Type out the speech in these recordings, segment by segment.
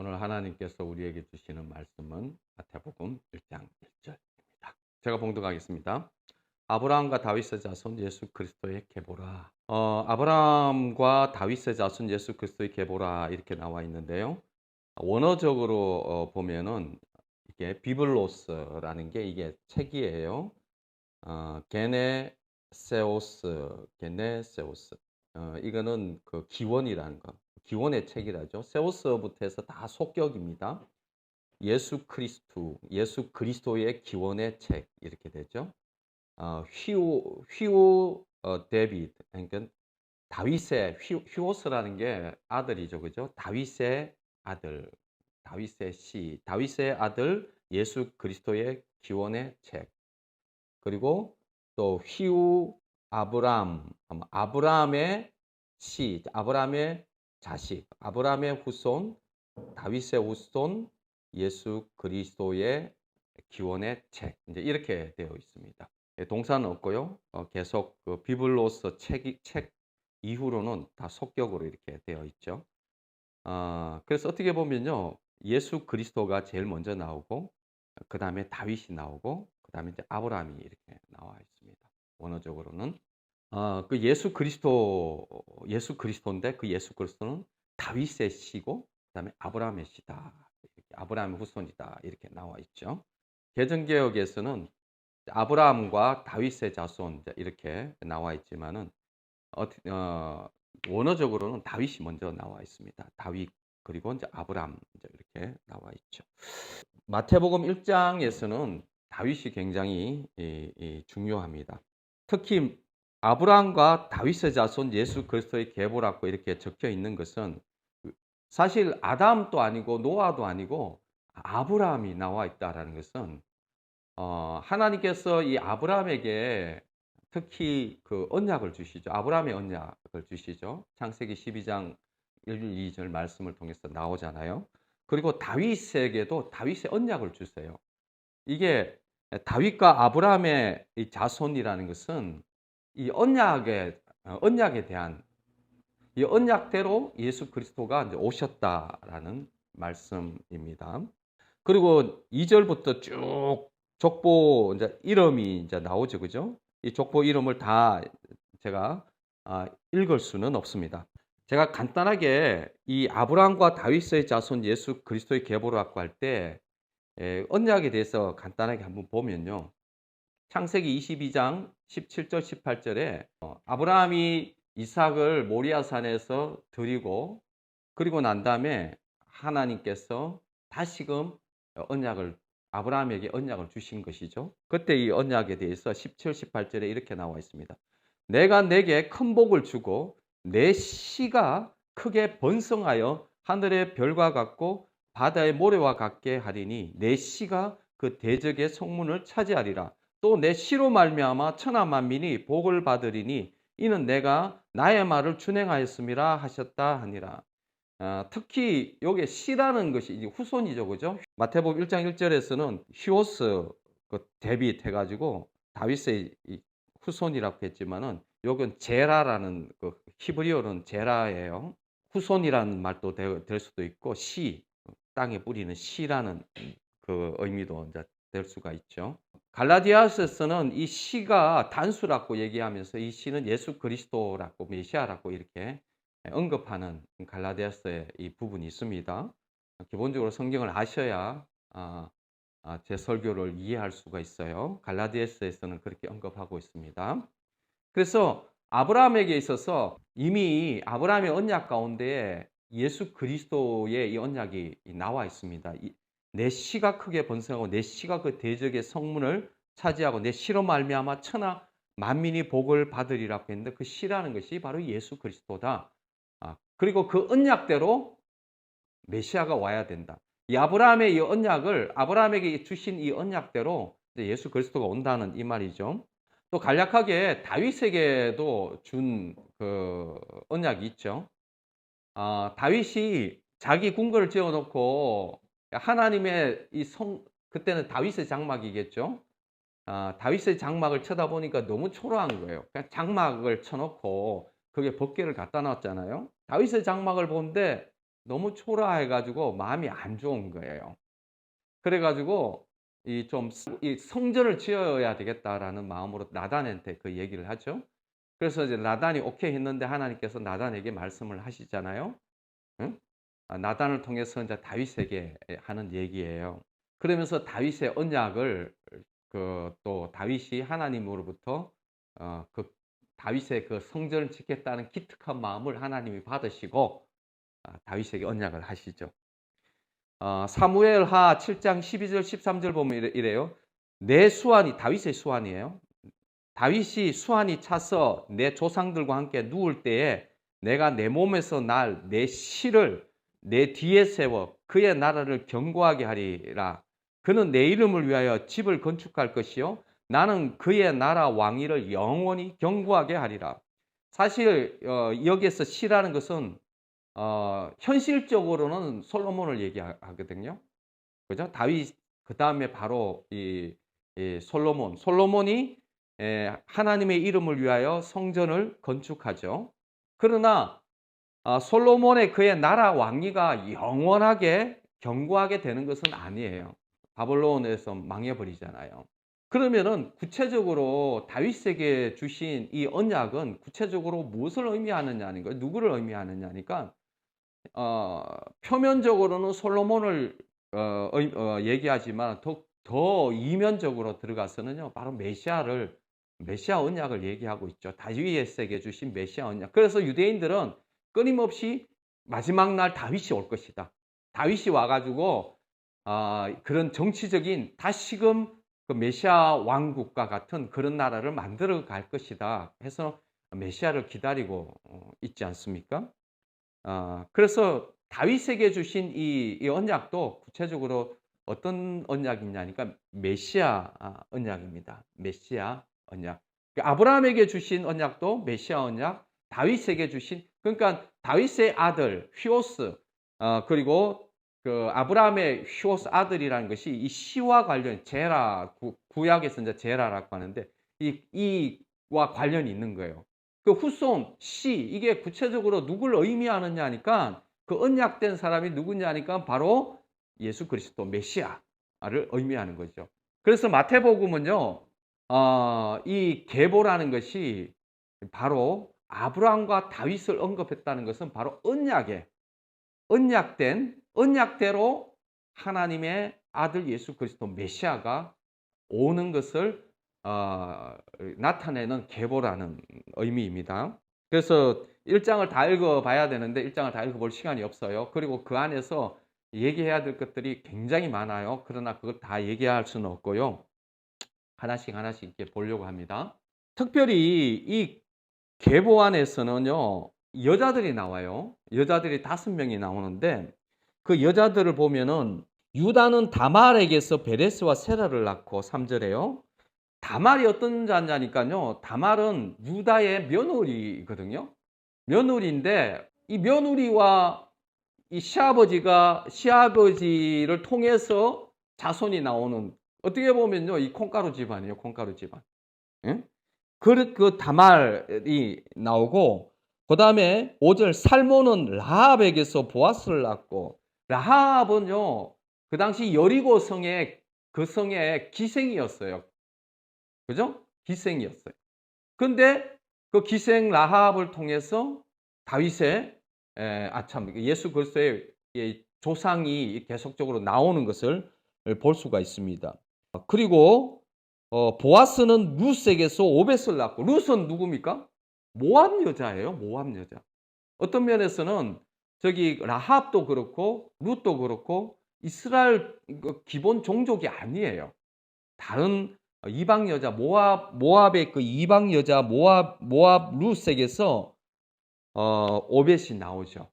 오늘 하나님께서 우리에게 주시는 말씀은 마태복음 1장 1절입니다. 제가 봉독하겠습니다. 아브라함과 다윗의 자손 예수 그리스도의 계보라. 아브라함과 다윗의 자손 예수 그리스도의 계보라 이렇게 나와 있는데요. 원어적으로 보면은 이게 비블로스라는 게 이게 책이에요. 게네세오스. 이거는 그 기원이라는 거. 기원의 책이라죠. 세오스부터 해서 다 속격입니다. 예수 그리스도의 기원의 책 이렇게 되죠. 휘우 데비드, 그러니까 다윗의 휘오스라는 게 아들이죠, 그죠? 다윗의 아들 예수 그리스도의 기원의 책. 그리고 또 휘우 아브라함의 아브라함의 자식, 아브라함의 후손, 다윗의 후손, 예수 그리스도의 기원의 책. 이제 이렇게 되어 있습니다. 동사는 없고요. 계속 그 비블로스 책 이후로는 다 속격으로 이렇게 되어 있죠. 그래서 어떻게 보면요, 예수 그리스도가 제일 먼저 나오고, 그 다음에 다윗이 나오고, 그 다음에 이제 아브라함이 이렇게 나와 있습니다. 원어적으로는 그 예수 그리스도인데 그 예수 그리스도는 다윗의 씨고, 그 다음에 아브라함의 씨다. 아브라함의 후손이다. 이렇게 나와 있죠. 개정개혁에서는 아브라함과 다윗의 자손 이렇게 나와 있지만은 원어적으로는 다윗이 먼저 나와 있습니다. 다윗 그리고 이제 아브라함 이제 이렇게 나와 있죠. 마태복음 1장에서는 다윗이 굉장히 중요합니다. 특히 아브라함과 다윗의 자손 예수 그리스도의 계보라고 이렇게 적혀 있는 것은 사실 아담도 아니고 노아도 아니고 아브라함이 나와 있다라는 것은 하나님께서 이 아브라함에게 특히 그 언약을 주시죠. 아브라함의 언약을 주시죠. 창세기 12장 1, 2절 말씀을 통해서 나오잖아요. 그리고 다윗에게도 다윗의 언약을 주세요. 이게 다윗과 아브라함의 이 자손이라는 것은 이 언약에 대한 이 언약대로 예수 그리스도가 이제 오셨다라는 말씀입니다. 그리고 2절부터 쭉 족보 이제 이름이 이제 나오죠, 그죠? 이 족보 이름을 다 제가 읽을 수는 없습니다. 제가 간단하게 이 아브라함과 다윗의 자손 예수 그리스도의 계보라고 할 때 언약에 대해서 간단하게 한번 보면요. 창세기 22장 17절 18절에 아브라함이 이삭을 모리아산에서 드리고 그리고 난 다음에 하나님께서 다시금 아브라함에게 언약을 주신 것이죠. 그때 이 언약에 대해서 17, 18절에 이렇게 나와 있습니다. 내가 내게 큰 복을 주고 내 씨가 크게 번성하여 하늘의 별과 같고 바다의 모래와 같게 하리니 내 씨가 그 대적의 성문을 차지하리라. 또 내 씨로 말미암아 천하 만민이 복을 받으리니 이는 내가 나의 말을 준행하였음이라 하셨다 하니라. 특히 요게 씨라는 것이 이제 후손이죠, 그죠? 마태복음 1장 1절에서는 히오스 그 데빗 해가지고 다윗의 이 후손이라고 했지만은 요건 제라라는 그 히브리어로는 제라예요. 후손이라는 말도 될 수도 있고 씨 땅에 뿌리는 씨라는 그 의미도 이제 될 수가 있죠. 갈라디아서에서는 이 씨가 단수라고 얘기하면서 이 씨는 예수 그리스도라고 메시아라고 이렇게 언급하는 갈라디아서의 이 부분이 있습니다. 기본적으로 성경을 아셔야 제 설교를 이해할 수가 있어요. 갈라디아서에서는 그렇게 언급하고 있습니다. 그래서 아브라함에게 있어서 이미 아브라함의 언약 가운데 예수 그리스도의 이 언약이 나와 있습니다. 내 씨가 크게 번성하고 내 씨가 그 대적의 성문을 차지하고 내 씨로 말미암아 천하 만민이 복을 받으리라고 했는데 그 씨라는 것이 바로 예수 그리스도다. 그리고 그 언약대로 메시아가 와야 된다. 이 아브라함의 이 언약을 아브라함에게 주신 이 언약대로 예수 그리스도가 온다는 이 말이죠. 또 간략하게 다윗에게도 준 그 언약이 있죠. 다윗이 자기 궁궐을 지어놓고 하나님의 그때는 다윗의 장막이겠죠. 다윗의 장막을 쳐다보니까 너무 초라한 거예요. 그냥 장막을 쳐놓고 거기에 법궤를 갖다 놨잖아요. 다윗의 장막을 보는데 너무 초라해가지고 마음이 안 좋은 거예요. 그래가지고 이 성전을 지어야 되겠다라는 마음으로 나단한테 그 얘기를 하죠. 그래서 이제 나단이 오케이 했는데 하나님께서 나단에게 말씀을 하시잖아요. 응? 나단을 통해서 이제 다윗에게 하는 얘기예요. 그러면서 다윗의 언약을 또 다윗이 하나님으로부터 그 다윗의 그 성전을 짓겠다는 기특한 마음을 하나님이 받으시고 다윗에게 언약을 하시죠. 사무엘하 7장 12절 13절 보면 이래요. 내 수완이 다윗의 수완이에요. 다윗이 수완이 차서 내 조상들과 함께 누울 때에 내가 내 몸에서 날 내 실을 내 뒤에 세워 그의 나라를 견고하게 하리라. 그는 내 이름을 위하여 집을 건축할 것이요 나는 그의 나라 왕위를 영원히 견고하게 하리라. 사실 여기에서 시라는 것은 현실적으로는 솔로몬을 얘기하거든요. 그죠? 다윗 그 다음에 바로 이 솔로몬이 하나님의 이름을 위하여 성전을 건축하죠. 그러나 솔로몬의 그의 나라 왕위가 영원하게 견고하게 되는 것은 아니에요. 바벨론에서 망해버리잖아요. 그러면은 구체적으로 다윗에게 주신 이 언약은 구체적으로 무엇을 의미하느냐니까, 누구를 의미하느냐니까, 표면적으로는 솔로몬을 얘기하지만 더 이면적으로 들어가서는요, 바로 메시아 언약을 얘기하고 있죠. 다윗에게 주신 메시아 언약. 그래서 유대인들은 끊임없이 마지막 날 다윗이 올 것이다. 다윗이 와가지고 그런 정치적인 다시금 그 메시아 왕국과 같은 그런 나라를 만들어 갈 것이다 해서 메시아를 기다리고 있지 않습니까? 그래서 다윗에게 주신 이 언약도 구체적으로 어떤 언약이냐니까 메시아 언약입니다. 메시아 언약. 아브라함에게 주신 언약도 메시아 언약, 다윗에게 주신, 그러니까 다윗의 아들 휘오스, 그리고 그 아브라함의 휘오스 아들이라는 것이 이 시와 관련, 제라, 구약에서 이제 제라라고 하는데 이와 관련이 있는 거예요. 그 후손 시, 이게 구체적으로 누구를 의미하느냐 하니까 그 언약된 사람이 누구냐 하니까 바로 예수 그리스도 메시아를 의미하는 거죠. 그래서 마태복음은요, 이 계보라는 것이 바로 아브라함과 다윗을 언급했다는 것은 바로 언약대로 하나님의 아들 예수 그리스도 메시아가 오는 것을 나타내는 계보라는 의미입니다. 그래서 1장을 다 읽어봐야 되는데 1장을 다 읽어볼 시간이 없어요. 그리고 그 안에서 얘기해야 될 것들이 굉장히 많아요. 그러나 그걸 다 얘기할 수는 없고요. 하나씩 이렇게 보려고 합니다. 특별히 이 계보 안에서는요, 여자들이 나와요. 여자들이 5명이 나오는데 그 여자들을 보면은 유다는 다말에게서 베레스와 세라를 낳고 3절에요. 다말이 어떤 자냐니까요. 다말은 유다의 며느리거든요. 며느리인데 이 며느리와 이 시아버지를 통해서 자손이 나오는, 어떻게 보면요, 이 콩가루 집안이에요. 콩가루 집안. 예? 그 다말이 나오고, 그 다음에 5절 살몬은 라합에게서 보아스를 낳고, 라합은요 그 당시 여리고 성의 기생이었어요. 그죠? 기생이었어요. 근데 그 기생 라합을 통해서 다윗의 예수 그리스도의 조상이 계속적으로 나오는 것을 볼 수가 있습니다. 그리고 보아스는 룻에게서 오벳을 낳고, 룻은 누굽니까? 모압 여자예요. 모압 여자. 어떤 면에서는 저기 라합도 그렇고 룻도 그렇고 이스라엘 기본 종족이 아니에요. 다른 이방 여자, 모압의 그 이방 여자 모압 룻에게서 오벳이 나오죠.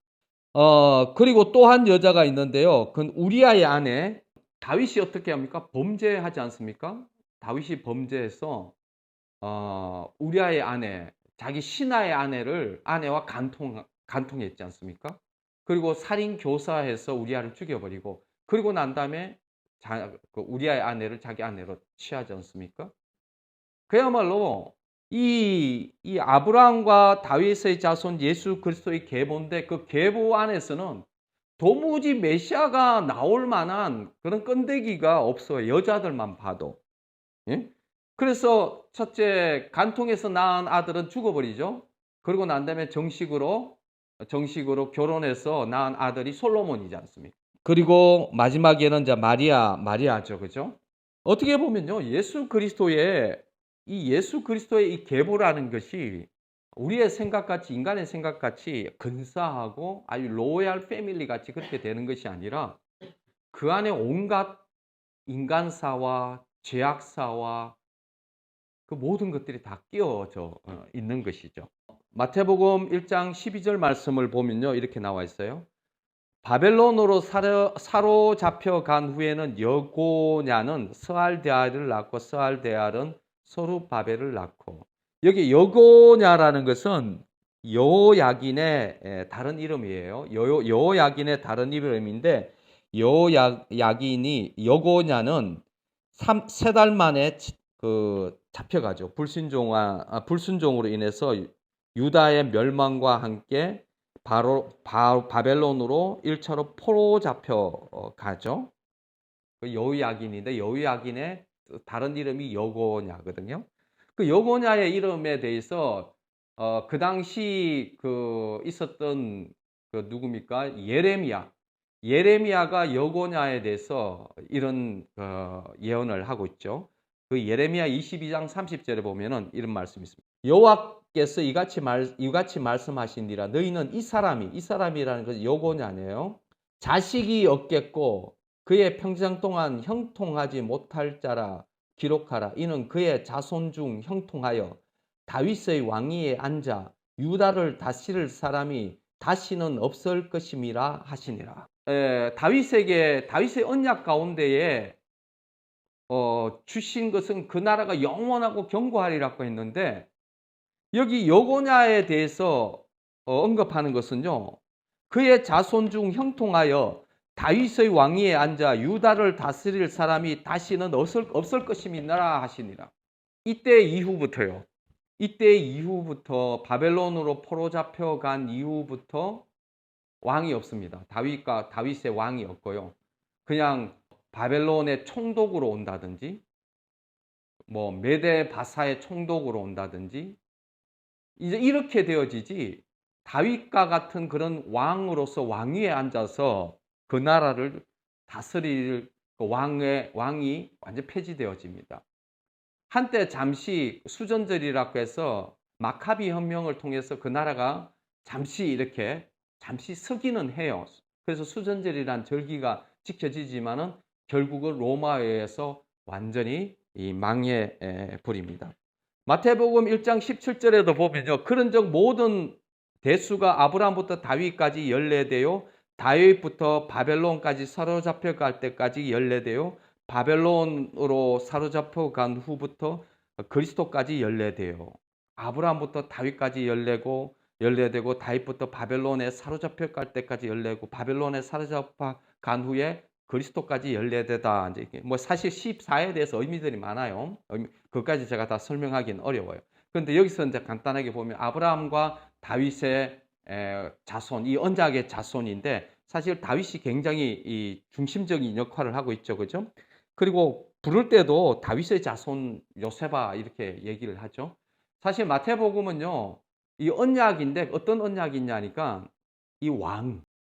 그리고 또 한 여자가 있는데요. 그건 우리아의 아내. 다윗이 어떻게 합니까? 범죄하지 않습니까? 다윗이 범죄해서 우리아의 아내, 자기 신하의 아내와 간통했지 않습니까? 그리고 살인 교사해서 우리아를 죽여버리고, 그리고 난 다음에 우리아의 아내를 자기 아내로 취하지 않습니까? 그야말로 이 아브라함과 다윗의 자손 예수 그리스도의 계보인데, 그 계보 안에서는 도무지 메시아가 나올 만한 그런 끈데기가 없어요. 여자들만 봐도. 예? 그래서 첫째 간통에서 낳은 아들은 죽어버리죠. 그러고 난 다음에 정식으로 결혼해서 낳은 아들이 솔로몬이지 않습니까? 그리고 마지막에는 이제 마리아죠. 그죠? 어떻게 보면요. 예수 그리스도의 이 계보라는 것이 우리의 생각같이 인간의 생각같이 근사하고 아주 로얄 패밀리 같이 그렇게 되는 것이 아니라 그 안에 온갖 인간사와 죄악사와 그 모든 것들이 다 끼워져 있는 것이죠. 마태복음 1장 12절 말씀을 보면요. 이렇게 나와 있어요. 바벨론으로 사로잡혀 간 후에는 여고냐는 스알데알을 낳고 스알데알은 소르바벨을 낳고, 여기 여고냐라는 것은 여호야긴의 다른 이름이에요. 여호야긴의 다른 이름인데, 여고냐는 3달 만에 잡혀가죠. 불순종으로 인해서 유다의 멸망과 함께 바벨론으로 1차로 포로 잡혀 가죠. 그 여호야긴인데 여호야긴의 다른 이름이 여고냐거든요. 그 여고냐의 이름에 대해서 그 당시 있었던 누굽니까? 예레미야가 여고냐에 대해서 이런 예언을 하고 있죠. 그 예레미야 22장 30절에 보면은 이런 말씀이 있습니다. 여호와께서 이같이 말씀하시니라. 너희는 이 사람이라는 것은 여고냐네요. 자식이 없겠고 그의 평생 동안 형통하지 못할 자라 기록하라. 이는 그의 자손 중 형통하여 다윗의 왕위에 앉아 유다를 다스릴 사람이 다시는 없을 것임이라 하시니라. 다윗의 언약 가운데에 주신 것은 그 나라가 영원하고 견고하리라고 했는데, 여기 여고냐에 대해서 언급하는 것은요, 그의 자손 중 형통하여 다윗의 왕위에 앉아 유다를 다스릴 사람이 다시는 없을 것임이라 하시니라. 이때 이후부터 바벨론으로 포로 잡혀간 이후부터 왕이 없습니다. 다윗의 왕이 없고요. 그냥 바벨론의 총독으로 온다든지, 뭐 메데 바사의 총독으로 온다든지, 이제 이렇게 되어지지, 다윗과 같은 그런 왕으로서 왕위에 앉아서 그 나라를 다스릴 왕이 완전 폐지되어집니다. 한때 잠시 수전절이라고 해서 마카비 혁명을 통해서 그 나라가 잠시 서기는 해요. 그래서 수전절이란 절기가 지켜지지만은 결국은 로마에 의해서 완전히 망해 버립니다. 마태복음 1장 17절에도 보면요. 그런즉 모든 대수가 아브라함부터 다윗까지 연례되어 다윗부터 바벨론까지 사로잡혀 갈 때까지 연례되어 바벨론으로 사로잡혀 간 후부터 그리스도까지 연례돼요. 아브라함부터 다윗까지 연례되고 다윗부터 바벨론에 사로잡혀 갈 때까지 연례고 바벨론에 사로잡혀 간 후에 그리스도까지 연례되다. 이제 뭐 사실 14에 대해서 의미들이 많아요. 그것까지 제가 다 설명하기는 어려워요. 그런데 여기서 이제 간단하게 보면 아브라함과 다윗의 자손, 이 언약의 자손인데 사실 다윗이 굉장히 이 중심적인 역할을 하고 있죠, 그죠? 그리고 부를 때도 다윗의 자손 요세바 이렇게 얘기를 하죠. 사실 마태복음은요, 이 언약인데 어떤 언약이냐니까 이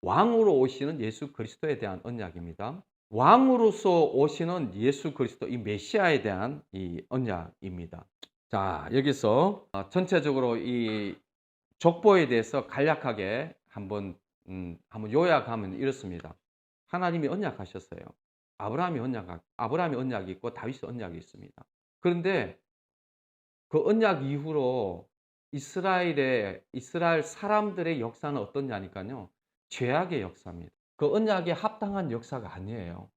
왕으로 오시는 예수 그리스도에 대한 언약입니다. 왕으로서 오시는 예수 그리스도, 이 메시아에 대한 이 언약입니다. 자, 여기서 전체적으로 이 족보에 대해서 간략하게 한번 요약하면 이렇습니다. 하나님이 언약하셨어요. 아브라함이 언약이 있고 다윗의 언약이 있습니다. 그런데 그 언약 이후로 이스라엘 사람들의 역사는 어떠냐니까요. 죄악의 역사입니다. 그 언약에 합당한 역사가 아니에요.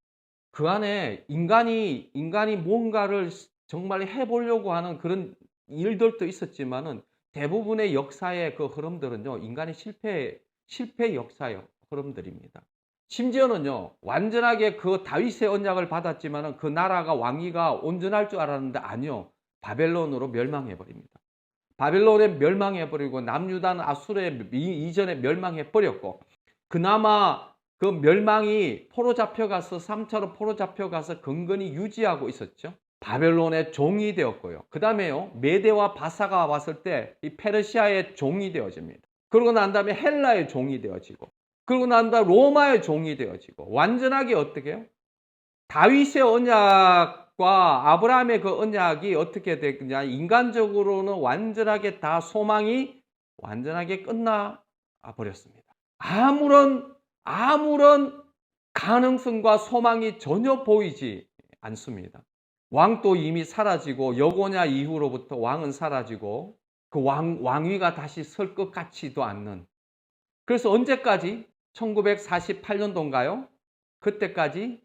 그 안에 인간이 뭔가를 정말 해보려고 하는 그런 일들도 있었지만은 대부분의 역사의 그 흐름들은요, 인간의 실패 역사의 흐름들입니다. 심지어는요, 완전하게 그 다윗의 언약을 받았지만은 그 나라가 왕위가 온전할 줄 알았는데 아니요, 바벨론으로 멸망해버립니다. 바벨론에 멸망해버리고 남유다는 아수르에 이전에 멸망해버렸고, 그나마 그 멸망이 포로 잡혀가서 삶처럼 포로 잡혀가서 근근히 유지하고 있었죠. 바벨론의 종이 되었고요. 그 다음에요, 메대와 바사가 왔을 때 이 페르시아의 종이 되어집니다. 그러고 난 다음에 헬라의 종이 되어지고, 그러고 난 다음에 로마의 종이 되어지고, 완전하게 어떻게 해요? 다윗의 언약과 아브라함의 그 언약이 어떻게 됐냐? 인간적으로는 완전하게 다 소망이 완전하게 끝나 버렸습니다. 아무런 가능성과 소망이 전혀 보이지 않습니다. 왕도 이미 사라지고, 여고냐 이후로부터 왕은 사라지고, 그 왕위가 다시 설 것 같지도 않는. 그래서 언제까지? 1948년도인가요? 그때까지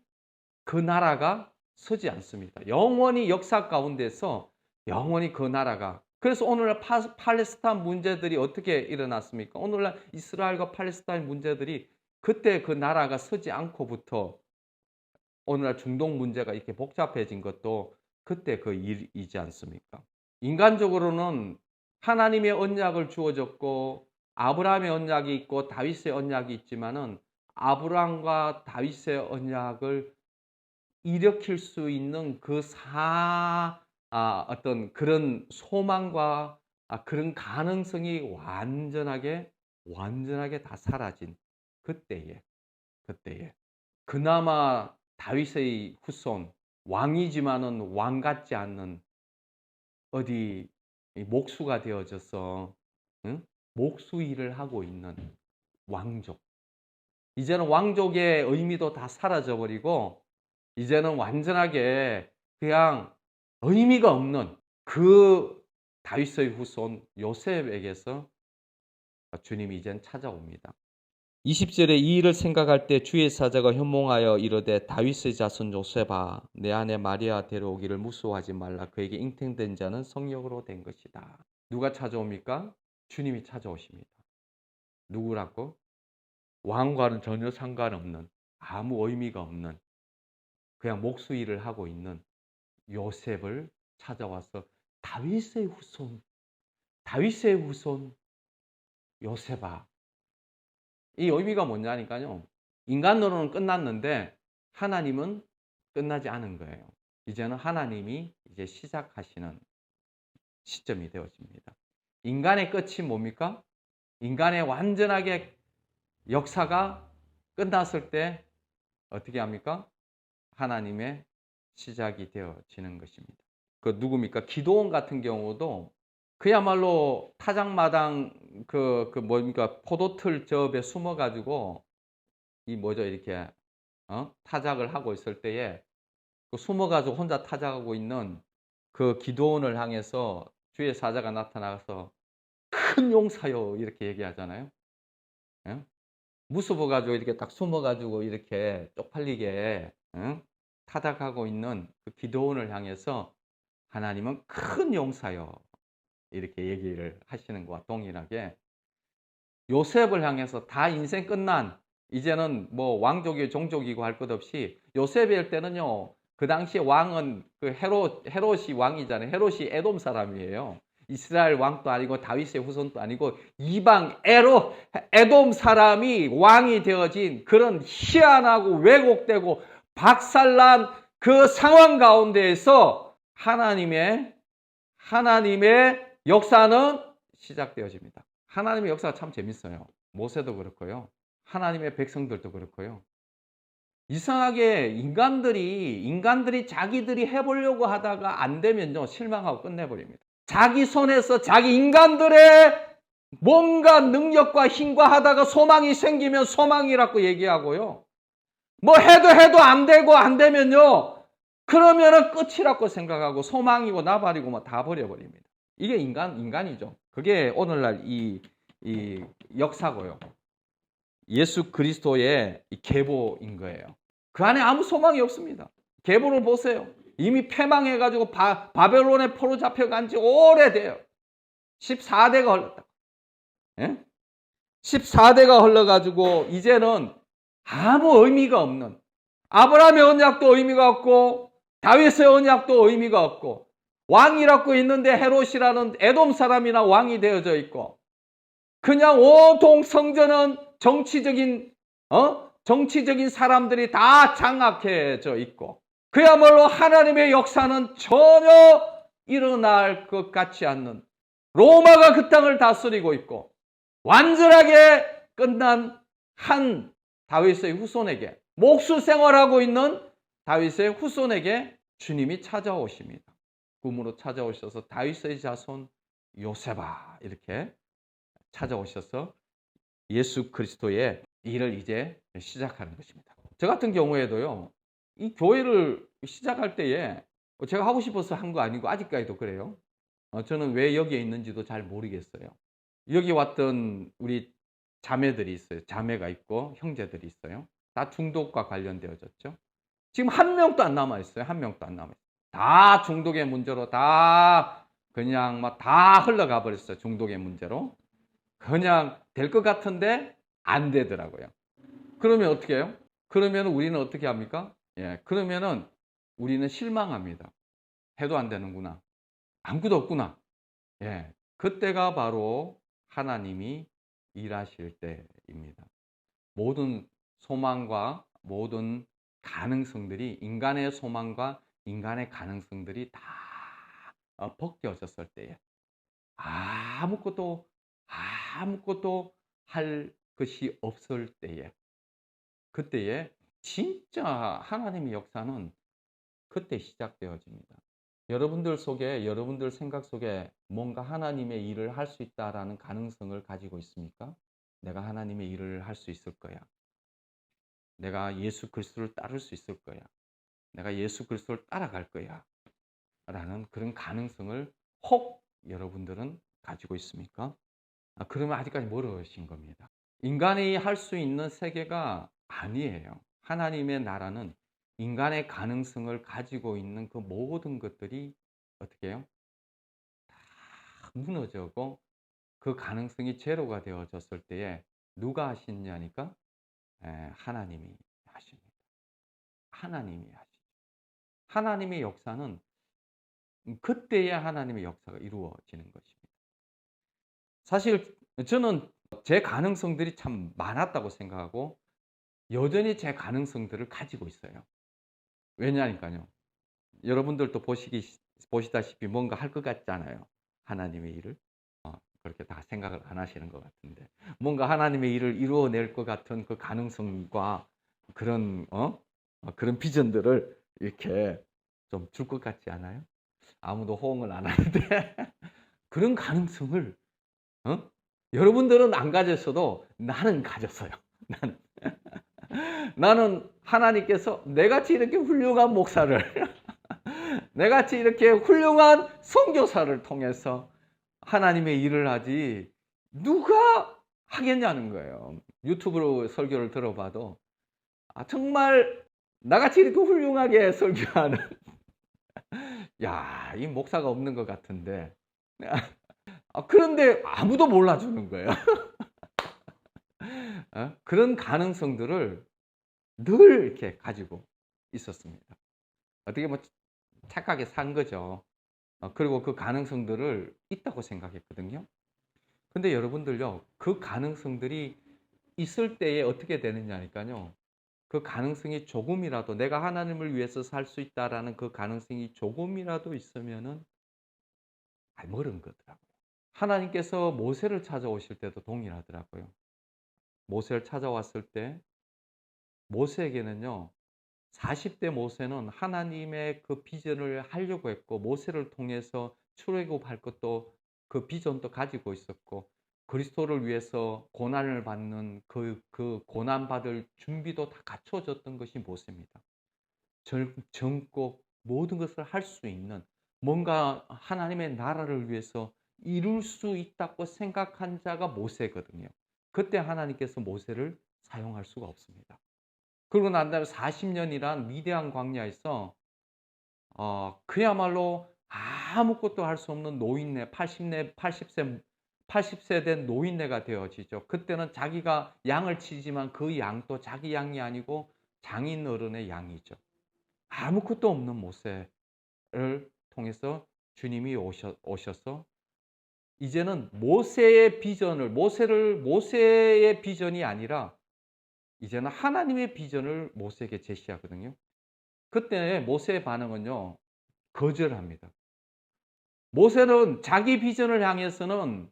그 나라가 서지 않습니다. 영원히 역사 가운데서 영원히 그 나라가. 그래서 오늘날 팔레스타인 문제들이 어떻게 일어났습니까? 오늘날 이스라엘과 팔레스타인 문제들이 그때 그 나라가 서지 않고부터 오늘날 중동 문제가 이렇게 복잡해진 것도 그때 그 일이지 않습니까? 인간적으로는 하나님의 언약을 주어졌고, 아브라함의 언약이 있고 다윗의 언약이 있지만은, 아브라함과 다윗의 언약을 일으킬 수 있는 그 어떤 그런 소망과 그런 가능성이 완전하게 다 사라진 그때에 그나마 다윗의 후손, 왕이지만은 왕 같지 않는 어디 목수가 되어져서 목수 일을 하고 있는 왕족. 이제는 왕족의 의미도 다 사라져 버리고, 이제는 완전하게 그냥 의미가 없는 그 다윗의 후손 요셉에게서 주님이 이젠 찾아옵니다. 20절에 이 일을 생각할 때 주의 사자가 현몽하여 이르되 다윗의 자손 요셉아, 내 아내 마리아 데려오기를 무서워하지 말라. 그에게 잉태된 자는 성령으로 된 것이다. 누가 찾아옵니까? 주님이 찾아오십니다. 누구라고? 왕과는 전혀 상관없는, 아무 의미가 없는 그냥 목수 일을 하고 있는 요셉을 찾아와서 다윗의 후손 요셉아. 이 의미가 뭐냐니까요. 인간으로는 끝났는데 하나님은 끝나지 않은 거예요. 이제는 하나님이 이제 시작하시는 시점이 되어집니다. 인간의 끝이 뭡니까? 인간의 완전하게 역사가 끝났을 때 어떻게 합니까? 하나님의 시작이 되어지는 것입니다. 그 누굽니까? 기드온 같은 경우도 그야말로 타작마당 뭡니까? 포도틀 저업에 숨어가지고 이렇게 타작을 하고 있을 때에 그 숨어가지고 혼자 타작하고 있는 그 기드온을 향해서 주의 사자가 나타나서 큰 용사요 이렇게 얘기하잖아요. 예? 무서워가지고 이렇게 딱 숨어가지고 이렇게 쪽팔리게 타닥하고 있는 그 기드온을 향해서 하나님은 큰 용사요 이렇게 얘기를 하시는 것과 동일하게 요셉을 향해서 다 인생 끝난, 이제는 뭐 왕족이 종족이고 할 것 없이, 요셉일 때는요 그 당시 왕은 그 헤롯이 왕이잖아요. 헤롯이 에돔 사람이에요. 이스라엘 왕도 아니고 다윗의 후손도 아니고 이방 에돔 사람이 왕이 되어진 그런 희한하고 왜곡되고 박살난 그 상황 가운데에서 하나님의 역사는 시작되어집니다. 하나님의 역사가 참 재밌어요. 모세도 그렇고요. 하나님의 백성들도 그렇고요. 이상하게 인간들이 자기들이 해보려고 하다가 안 되면요 실망하고 끝내버립니다. 자기 손에서 자기 인간들의 뭔가 능력과 힘과 하다가 소망이 생기면 소망이라고 얘기하고요. 뭐 해도 안 되고 안 되면요 그러면은 끝이라고 생각하고 소망이고 나발이고 뭐 다 버려버립니다. 이게 인간이죠. 그게 오늘날 이 역사고요. 예수 그리스도의 계보인 거예요. 그 안에 아무 소망이 없습니다. 계보를 보세요. 이미 패망해가지고 바벨론에 포로 잡혀간 지 오래돼요. 14대가 흘렀다. 예? 14대가 흘러가지고 이제는 아무 의미가 없는, 아브라함의 언약도 의미가 없고 다윗의 언약도 의미가 없고, 왕이라고 있는데 헤롯이라는 에돔 사람이나 왕이 되어져 있고, 그냥 온통 성전은 정치적인 정치적인 사람들이 다 장악해져 있고 그야말로 하나님의 역사는 전혀 일어날 것 같지 않는 로마가 그 땅을 다스리고 있고 완전하게 끝난 한 다윗의 후손에게 목수 생활하고 있는 다윗의 후손에게 주님이 찾아오십니다. 꿈으로 찾아오셔서 다윗의 자손 요셉아 이렇게 찾아오셔서 예수 그리스도의 일을 이제 시작하는 것입니다. 저 같은 경우에도요. 이 교회를 시작할 때에 제가 하고 싶어서 한 거 아니고 아직까지도 그래요. 저는 왜 여기에 있는지도 잘 모르겠어요. 여기 왔던 우리 자매들이 있어요. 자매가 있고 형제들이 있어요. 다 중독과 관련되어졌죠. 지금 한 명도 안 남아 있어요. 한 명도 안 남아 있어요. 다 중독의 문제로 다 그냥 막 다 흘러가 버렸어요. 중독의 문제로. 그냥 될 것 같은데 안 되더라고요. 그러면 어떻게 해요? 그러면 우리는 어떻게 합니까? 예, 그러면은 우리는 실망합니다. 해도 안 되는구나. 아무것도 없구나. 예, 그때가 바로 하나님이 일하실 때입니다. 모든 소망과 모든 가능성들이 인간의 소망과 인간의 가능성들이 다 벗겨졌을 때에 아무것도 할 것이 없을 때에 그때에 진짜 하나님의 역사는 그때 시작되어집니다. 여러분들 속에 여러분들 생각 속에 뭔가 하나님의 일을 할 수 있다라는 가능성을 가지고 있습니까? 내가 하나님의 일을 할 수 있을 거야. 내가 예수 그리스도를 따를 수 있을 거야. 내가 예수 그리스도를 따라갈 거야. 라는 그런 가능성을 혹 여러분들은 가지고 있습니까? 그러면 아직까지 멀으신 겁니다. 인간이 할 수 있는 세계가 아니에요. 하나님의 나라는 인간의 가능성을 가지고 있는 그 모든 것들이 어떻게 해요? 다 무너져고 그 가능성이 제로가 되어졌을 때에 누가 하시냐니까? 하나님이 하십니다. 하나님이 하시죠. 하나님의 역사는 그때야 하나님의 역사가 이루어지는 것입니다. 사실 저는 제 가능성들이 참 많았다고 생각하고 여전히 제 가능성들을 가지고 있어요. 왜냐니까요. 여러분들도 보시다시피 뭔가 할 것 같잖아요. 하나님의 일을. 그렇게 다 생각을 안 하시는 것 같은데. 뭔가 하나님의 일을 이루어낼 것 같은 그 가능성과 그런, 그런 비전들을 이렇게 좀 줄 것 같지 않아요? 아무도 호응을 안 하는데. 그런 가능성을, 여러분들은 안 가졌어도 나는 가졌어요. 나는. 나는 하나님께서 내같이 이렇게 훌륭한 목사를 내같이 이렇게 훌륭한 선교사를 통해서 하나님의 일을 하지 누가 하겠냐는 거예요. 유튜브로 설교를 들어봐도 정말 나같이 이렇게 훌륭하게 설교하는 야, 이 목사가 없는 것 같은데 그런데 아무도 몰라주는 거예요. 그런 가능성들을 늘 이렇게 가지고 있었습니다. 어떻게 뭐 착하게 산 거죠. 그리고 그 가능성들을 있다고 생각했거든요. 근데 여러분들요, 그 가능성들이 있을 때에 어떻게 되느냐니까요. 그 가능성이 조금이라도 내가 하나님을 위해서 살 수 있다라는 그 가능성이 조금이라도 있으면은 멀은 거더라고요. 하나님께서 모세를 찾아오실 때도 동일하더라고요. 모세를 찾아왔을 때 모세에게는요. 40대 모세는 하나님의 그 비전을 하려고 했고 모세를 통해서 출애굽할 것도 그 비전도 가지고 있었고 그리스도를 위해서 고난을 받는 그 고난 받을 준비도 다 갖춰졌던 것이 모세입니다. 젊고 모든 것을 할 수 있는 뭔가 하나님의 나라를 위해서 이룰 수 있다고 생각한 자가 모세거든요. 그때 하나님께서 모세를 사용할 수가 없습니다. 그러고 난 다음에 40년이란 위대한 광야에서 그야말로 아무것도 할 수 없는 노인네 80세 된 노인네가 되어지죠. 그때는 자기가 양을 치지만 그 양도 자기 양이 아니고 장인 어른의 양이죠. 아무것도 없는 모세를 통해서 주님이 오셔서 이제는 모세의 비전이 아니라 이제는 하나님의 비전을 모세에게 제시하거든요. 그때 모세의 반응은요, 거절합니다. 모세는 자기 비전을 향해서는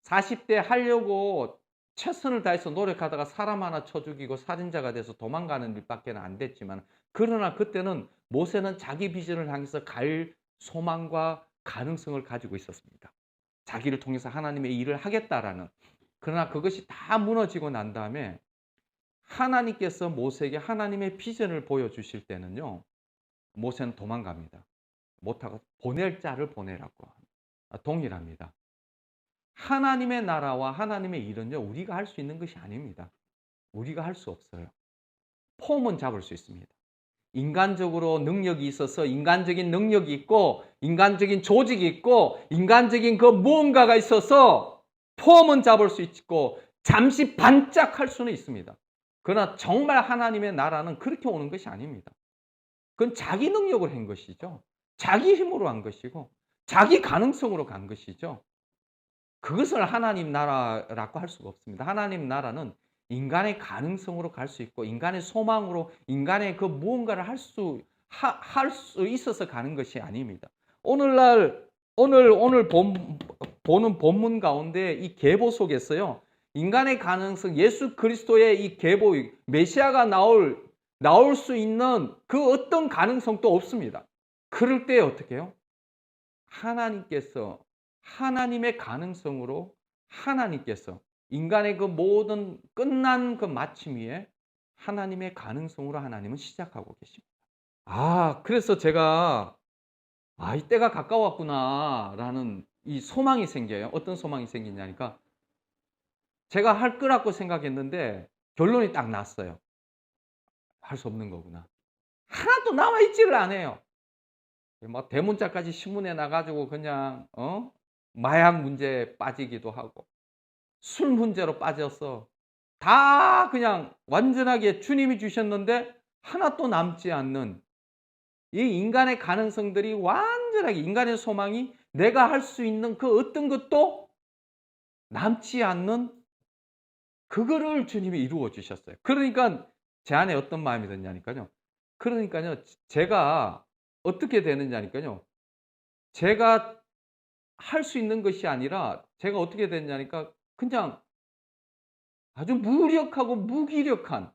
40대 하려고 최선을 다해서 노력하다가 사람 하나 쳐 죽이고 살인자가 돼서 도망가는 일밖에 안 됐지만, 그러나 그때는 모세는 자기 비전을 향해서 갈 소망과 가능성을 가지고 있었습니다. 자기를 통해서 하나님의 일을 하겠다라는. 그러나 그것이 다 무너지고 난 다음에 하나님께서 모세에게 하나님의 비전을 보여주실 때는요, 모세는 도망갑니다. 못하고 보낼 자를 보내라고 동일합니다. 하나님의 나라와 하나님의 일은요, 우리가 할 수 있는 것이 아닙니다. 우리가 할 수 없어요. 폼은 잡을 수 있습니다. 인간적으로 능력이 있어서 인간적인 능력이 있고 인간적인 조직이 있고 인간적인 그 무언가가 있어서 폼은 잡을 수 있고 잠시 반짝할 수는 있습니다. 그러나 정말 하나님의 나라는 그렇게 오는 것이 아닙니다. 그건 자기 능력을 한 것이죠. 자기 힘으로 한 것이고 자기 가능성으로 간 것이죠. 그것을 하나님 나라라고 할 수가 없습니다. 하나님 나라는 인간의 가능성으로 갈 수 있고 인간의 소망으로 인간의 그 무언가를 할 수 있어서 가는 것이 아닙니다. 오늘 보는 본문 가운데 이 계보 속에서요, 인간의 가능성, 예수 그리스도의 이 계보, 메시아가 나올 수 있는 그 어떤 가능성도 없습니다. 그럴 때 어떻게 해요? 하나님께서 하나님의 가능성으로 하나님께서 인간의 그 모든 끝난 그 마침 위에 하나님의 가능성으로 하나님은 시작하고 계십니다. 그래서 제가 이 때가 가까웠구나라는 이 소망이 생겨요. 어떤 소망이 생기냐니까, 제가 할 거라고 생각했는데 결론이 딱 났어요. 할 수 없는 거구나. 하나도 남아있지를 않아요. 막 대문짝까지 신문에 나가지고 그냥 마약 문제에 빠지기도 하고 술 문제로 빠져서 다 그냥 완전하게 주님이 주셨는데 하나도 남지 않는 이 인간의 가능성들이 완전하게, 인간의 소망이 내가 할 수 있는 그 어떤 것도 남지 않는 그거를 주님이 이루어 주셨어요. 그러니까 제 안에 어떤 마음이 드냐니까요. 그러니까요, 제가 어떻게 되느냐니까요. 제가 할 수 있는 것이 아니라 제가 어떻게 됐냐니까 그냥 아주 무력하고 무기력한,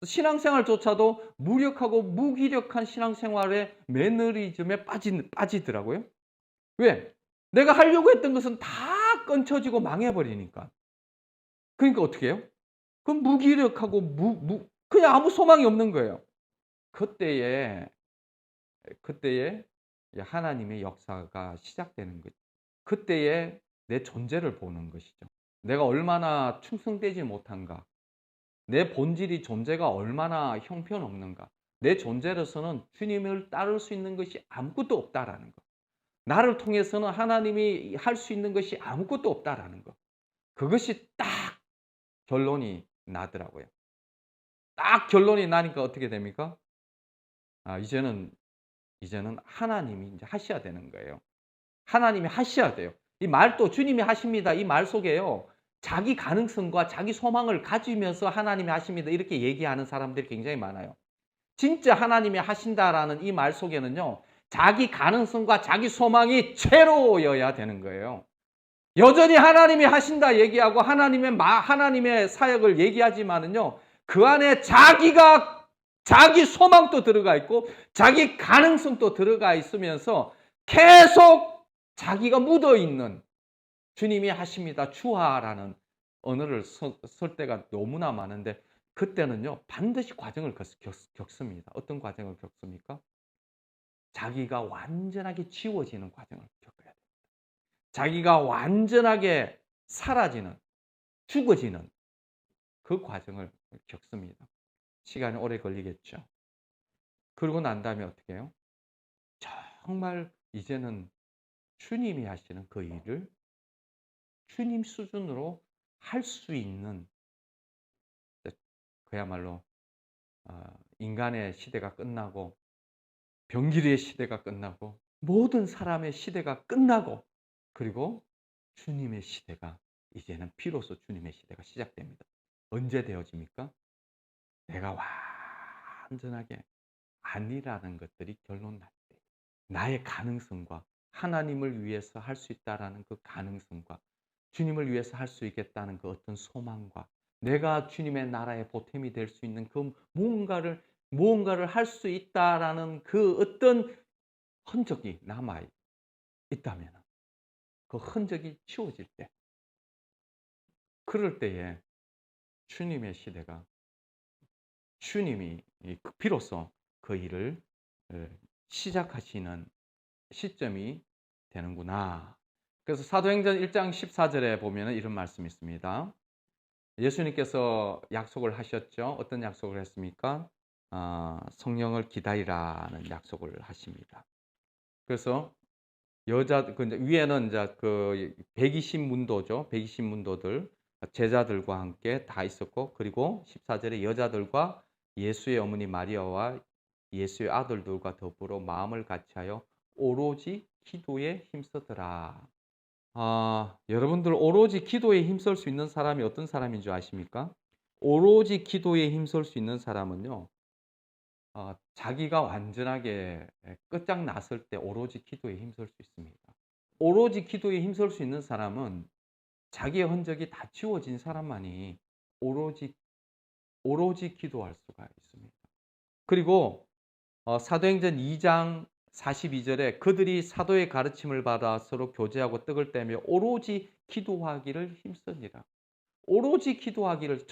신앙생활조차도 무력하고 무기력한 신앙생활의 매너리즘에 빠지더라고요. 왜? 내가 하려고 했던 것은 다 끊쳐지고 망해버리니까. 그러니까 어떻게 해요? 그럼 무기력하고 그냥 아무 소망이 없는 거예요. 그때에 하나님의 역사가 시작되는 거죠. 그때에 내 존재를 보는 것이죠. 내가 얼마나 충성되지 못한가, 내 본질이 존재가 얼마나 형편없는가, 내 존재로서는 주님을 따를 수 있는 것이 아무것도 없다라는 것, 나를 통해서는 하나님이 할 수 있는 것이 아무것도 없다라는 것, 그것이 딱 결론이 나더라고요. 딱 결론이 나니까 어떻게 됩니까? 이제는 하나님이 이제 하셔야 되는 거예요. 하나님이 하셔야 돼요. 이 말도 주님이 하십니다. 이 말 속에요, 자기 가능성과 자기 소망을 가지면서 하나님이 하십니다, 이렇게 얘기하는 사람들이 굉장히 많아요. 진짜 하나님이 하신다라는 이 말 속에는요, 자기 가능성과 자기 소망이 최로여야 되는 거예요. 여전히 하나님이 하신다 얘기하고 하나님의 사역을 얘기하지만은요, 그 안에 자기 소망도 들어가 있고 자기 가능성도 들어가 있으면서 계속 자기가 묻어 있는, 주님이 하십니다, 주하라는 언어를 쓸 때가 너무나 많은데, 그때는요 반드시 과정을 겪습니다. 어떤 과정을 겪습니까? 자기가 완전하게 지워지는 과정을 겪어야 돼요. 자기가 완전하게 사라지는, 죽어지는 그 과정을 겪습니다. 시간이 오래 걸리겠죠. 그러고 난 다음에 어떻게 해요? 정말 이제는 주님이 하시는 그 일을 주님 수준으로 할 수 있는, 그야말로 인간의 시대가 끝나고 병기리의 시대가 끝나고 모든 사람의 시대가 끝나고, 그리고 주님의 시대가, 이제는 비로소 주님의 시대가 시작됩니다. 언제 되어집니까? 내가 완전하게 아니라는 것들이 결론 날 때, 나의 가능성과 하나님을 위해서 할 수 있다라는 그 가능성과 주님을 위해서 할 수 있겠다는 그 어떤 소망과 내가 주님의 나라의 보탬이 될 수 있는 그 무언가를 할 수 있다라는 그 어떤 흔적이 남아 있다면 그 흔적이 치워질 때, 그럴 때에 주님의 시대가, 주님이 비로소 그 일을 시작하시는 시점이 되는구나. 그래서 사도행전 1장 14절에 보면 이런 말씀이 있습니다. 예수님께서 약속을 하셨죠. 어떤 약속을 했습니까? 성령을 기다리라는 약속을 하십니다. 그래서 위에는 이제 그 120문도죠. 120문도들 제자들과 함께 다 있었고, 그리고 14절에 여자들과 예수의 어머니 마리아와 예수의 아들들과 더불어 마음을 같이하여 오로지 기도에 힘쓰더라. 여러분들 오로지 기도에 힘쓸 수 있는 사람이 어떤 사람인 줄 아십니까? 오로지 기도에 힘쓸 수 있는 사람은요, 자기가 완전하게 끝장났을 때 오로지 기도에 힘쓸 수 있습니다. 오로지 기도에 힘쓸 수 있는 사람은 자기의 흔적이 다 지워진 사람만이 오로지 기도할 수가 있습니다. 그리고 사도행전 2장 42절에 그들이 사도의 가르침을 받아 서로 교제하고 떡을 떼며 오로지 기도하기를 힘쓰니라. 오로지 기도하기를,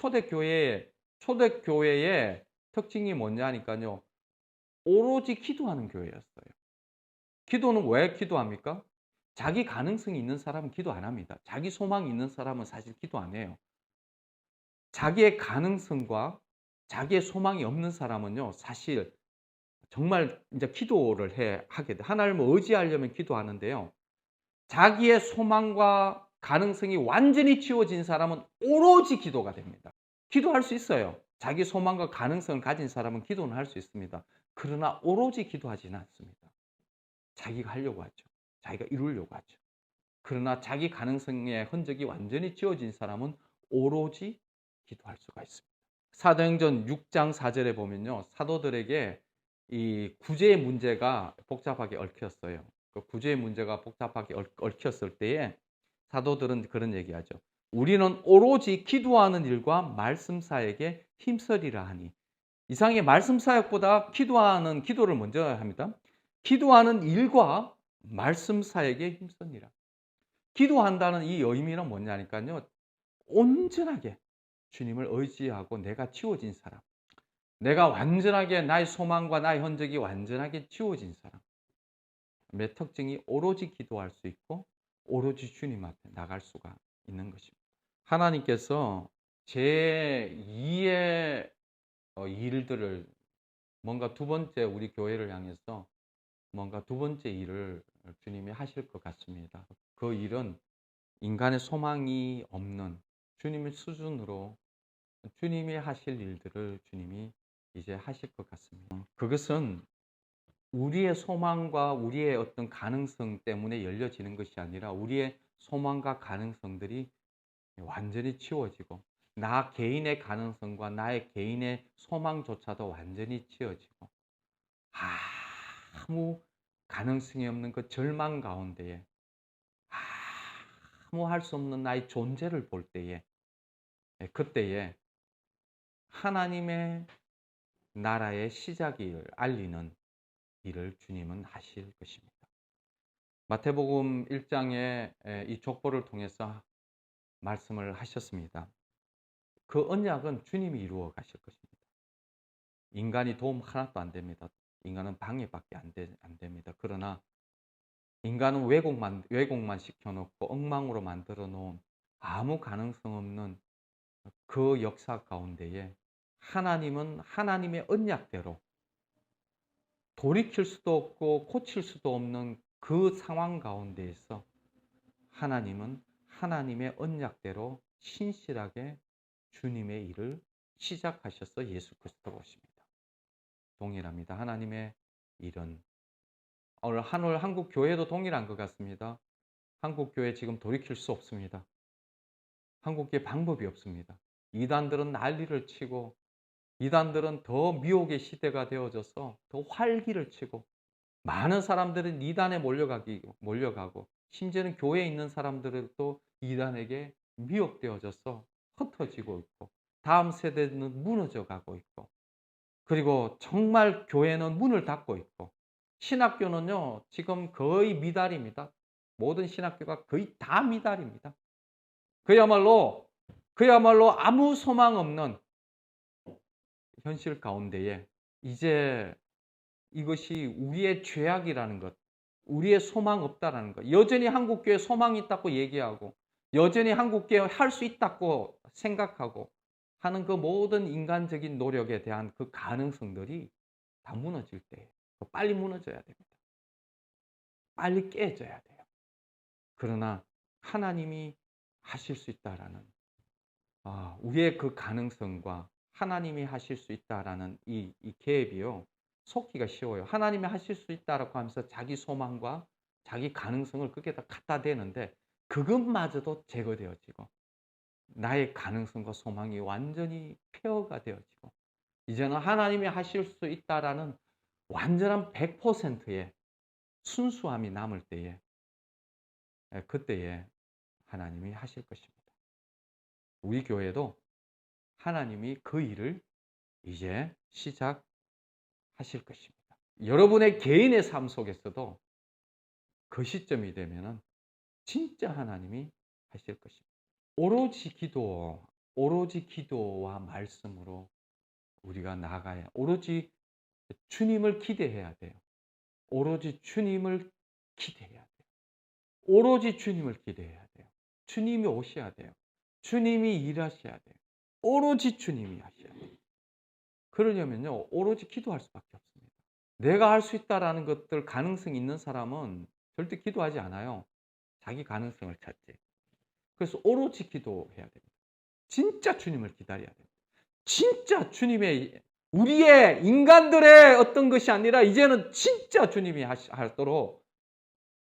초대교회의 특징이 뭐냐니까요. 오로지 기도하는 교회였어요. 기도는 왜 기도합니까? 자기 가능성이 있는 사람은 기도 안 합니다. 자기 소망이 있는 사람은 사실 기도 안 해요. 자기의 가능성과 자기의 소망이 없는 사람은요, 사실 정말 이제 기도를 하게 돼. 하나님을 의지하려면 기도하는데요. 자기의 소망과 가능성이 완전히 지워진 사람은 오로지 기도가 됩니다. 기도할 수 있어요. 자기 소망과 가능성을 가진 사람은 기도는 할 수 있습니다. 그러나 오로지 기도하지는 않습니다. 자기가 하려고 하죠. 자기가 이루려고 하죠. 그러나 자기 가능성의 흔적이 완전히 지워진 사람은 오로지 기도할 수가 있습니다. 사도행전 6장 4절에 보면요. 사도들에게 이 구제의 문제가 복잡하게 얽혔어요. 그 구제의 문제가 복잡하게 얽혔을 때에 사도들은 그런 얘기하죠. 우리는 오로지 기도하는 일과 말씀 사역에 힘쓰리라 하니. 이상하게 말씀 사역보다 기도를 먼저 합니다. 기도하는 일과 말씀 사역에 힘쓰니라. 기도한다는 이 의미는 뭐냐니까요. 온전하게 주님을 의지하고 내가 지워진 사람. 내가 완전하게 나의 소망과 나의 흔적이 완전하게 지워진 사람의 특징이 오로지 기도할 수 있고 오로지 주님 앞에 나갈 수가 있는 것입니다. 하나님께서 제2의 일들을, 뭔가 두 번째 우리 교회를 향해서 뭔가 두 번째 일을 주님이 하실 것 같습니다. 그 일은 인간의 소망이 없는 주님의 수준으로 주님이 하실 일들을 주님이 이제 하실 것 같습니다. 그것은 우리의 소망과 우리의 어떤 가능성 때문에 열려지는 것이 아니라 우리의 소망과 가능성들이 완전히 치워지고 나 개인의 가능성과 나의 개인의 소망조차도 완전히 치워지고 아무 가능성이 없는 그 절망 가운데에 아무 할 수 없는 나의 존재를 볼 때에, 그때에 하나님의 나라의 시작을 알리는 일을 주님은 하실 것입니다. 마태복음 1장에 이 족보를 통해서 말씀을 하셨습니다. 그 언약은 주님이 이루어 가실 것입니다. 인간이 도움 하나도 안 됩니다. 인간은 방해밖에 안 됩니다. 그러나 인간은 왜곡만 시켜놓고 엉망으로 만들어 놓은 아무 가능성 없는 그 역사 가운데에 하나님은 하나님의 언약대로 돌이킬 수도 없고 고칠 수도 없는 그 상황 가운데에서 하나님은 하나님의 언약대로 신실하게 주님의 일을 시작하셔서 예수 그리스도로 오십니다. 동일합니다. 하나님의 일은 오늘 한국 교회도 동일한 것 같습니다. 한국 교회 지금 돌이킬 수 없습니다. 한국 교회 방법이 없습니다. 이단들은 난리를 치고 이단들은 더 미혹의 시대가 되어져서 더 활기를 치고 많은 사람들은 이단에 몰려가고 심지어는 교회에 있는 사람들도 이단에게 미혹되어져서 흩어지고 있고 다음 세대는 무너져 가고 있고 그리고 정말 교회는 문을 닫고 있고 신학교는요 지금 거의 미달입니다. 모든 신학교가 거의 다 미달입니다. 그야말로 아무 소망 없는 현실 가운데에 이제 이것이 우리의 죄악이라는 것, 우리의 소망 없다라는 것, 여전히 한국교회 소망이 있다고 얘기하고 여전히 한국교회 할 수 있다고 생각하고 하는 그 모든 인간적인 노력에 대한 그 가능성들이 다 무너질 때 빨리 무너져야 됩니다. 빨리 깨져야 돼요. 그러나 하나님이 하실 수 있다라는 우리의 그 가능성과 하나님이 하실 수 있다라는 이 갭이요. 속기가 쉬워요. 하나님이 하실 수 있다라고 하면서 자기 소망과 자기 가능성을 거기에다 갖다 대는데 그것마저도 제거되어지고 나의 가능성과 소망이 완전히 폐허가 되어지고 이제는 하나님이 하실 수 있다라는 완전한 100%의 순수함이 남을 때에 그때에 하나님이 하실 것입니다. 우리 교회도 하나님이 그 일을 이제 시작하실 것입니다. 여러분의 개인의 삶 속에서도 그 시점이 되면은 진짜 하나님이 하실 것입니다. 오로지 기도와 말씀으로 우리가 나아가야 오로지 주님을 기대해야 돼요. 오로지 주님을 기대해야 돼요. 오로지 주님을 기대해야 돼요. 주님이 오셔야 돼요. 주님이 일하셔야 돼요. 오로지 주님이 하셔야 돼요. 그러려면요, 오로지 기도할 수밖에 없습니다. 내가 할 수 있다라는 것들 가능성이 있는 사람은 절대 기도하지 않아요. 자기 가능성을 찾지. 그래서 오로지 기도해야 됩니다. 진짜 주님을 기다려야 됩니다. 진짜 주님의 우리의 인간들의 어떤 것이 아니라 이제는 진짜 주님이 하도록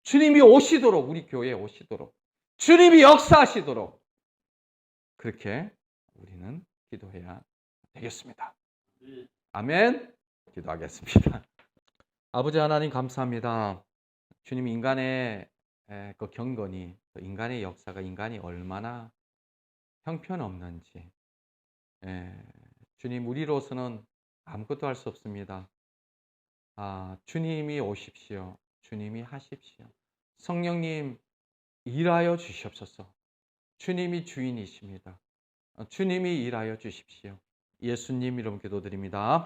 주님이 오시도록 우리 교회에 오시도록 주님이 역사하시도록 그렇게 우리는 기도해야 되겠습니다. 아멘. 기도하겠습니다. 아버지 하나님 감사합니다. 주님 인간의 그 경건이 인간의 역사가 인간이 얼마나 형편없는지 주님 우리로서는 아무것도 할 수 없습니다. 주님이 오십시오. 주님이 하십시오. 성령님 일하여 주시옵소서. 주님이 주인이십니다. 주님이 일하여 주십시오. 예수님 이름 기도드립니다.